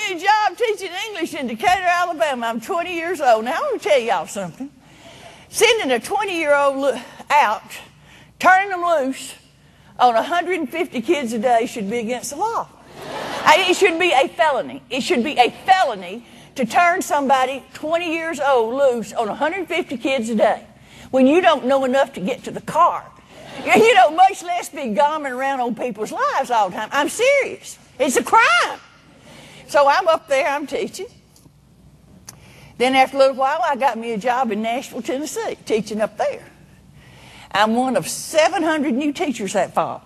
me a job teaching English in Decatur, Alabama. I'm 20 years old. Now, I want to tell y'all something. Sending a 20-year-old out, turning them loose on 150 kids a day should be against the law. It should be a felony. It should be a felony to turn somebody 20 years old loose on 150 kids a day when you don't know enough to get to the car. You know, much less be gomming around on people's lives all the time. I'm serious. It's a crime. So I'm up there, I'm teaching. Then after a little while, I got me a job in Nashville, Tennessee, teaching up there. I'm one of 700 new teachers that fall.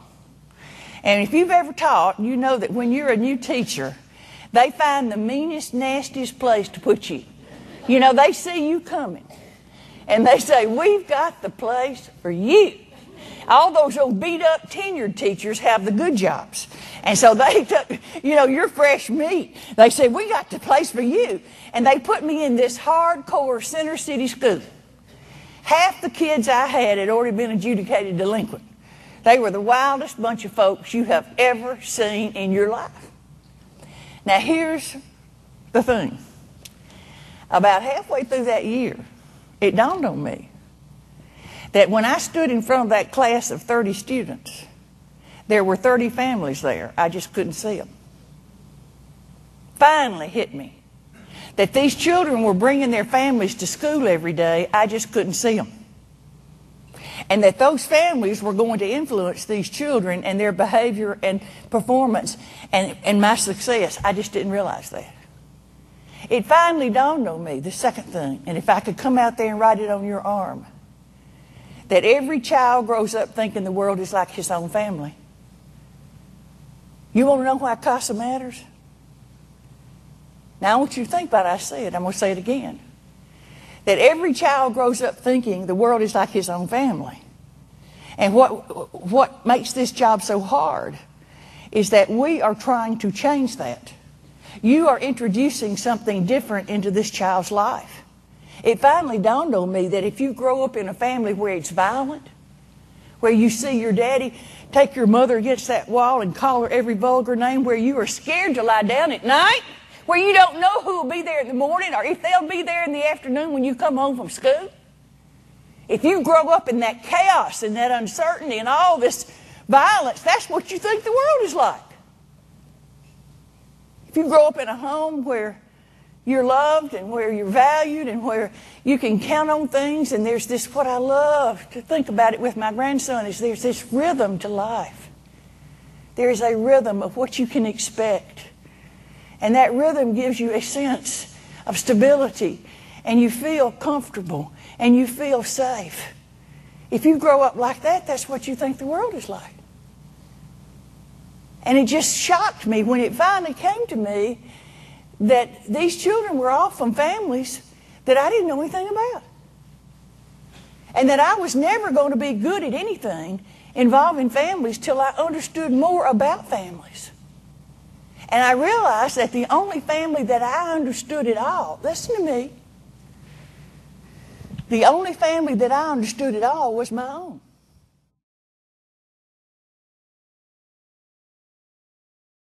And if you've ever taught, you know that when you're a new teacher, they find the meanest, nastiest place to put you. You know, they see you coming. And they say, we've got the place for you. All those old beat-up tenured teachers have the good jobs. And so they, you know, you're fresh meat. They say, we got the place for you. And they put me in this hardcore center city school. Half the kids I had already been adjudicated delinquent. They were the wildest bunch of folks you have ever seen in your life. Now, here's the thing. About halfway through that year, it dawned on me that when I stood in front of that class of 30 students, there were 30 families there. I just couldn't see them. Finally hit me that these children were bringing their families to school every day. I just couldn't see them. And that those families were going to influence these children and their behavior and performance and my success. I just didn't realize that. It finally dawned on me, the second thing, and if I could come out there and write it on your arm, that every child grows up thinking the world is like his own family. You want to know why CASA matters? Now I want you to think about it. I said, I'm going to say it again. That every child grows up thinking the world is like his own family. And what makes this job so hard is that we are trying to change that. You are introducing something different into this child's life. It finally dawned on me that if you grow up in a family where it's violent, where you see your daddy take your mother against that wall and call her every vulgar name, where you are scared to lie down at night, where you don't know who will be there in the morning or if they'll be there in the afternoon when you come home from school. If you grow up in that chaos and that uncertainty and all this violence, that's what you think the world is like. If you grow up in a home where you're loved and where you're valued and where you can count on things, and there's this, what I love to think about it with my grandson, is there's this rhythm to life. There is a rhythm of what you can expect. And that rhythm gives you a sense of stability, and you feel comfortable, and you feel safe. If you grow up like that, that's what you think the world is like. And it just shocked me when it finally came to me that these children were all from families that I didn't know anything about. And that I was never going to be good at anything involving families till I understood more about families. And I realized that the only family that I understood at all, listen to me, the only family that I understood at all was my own.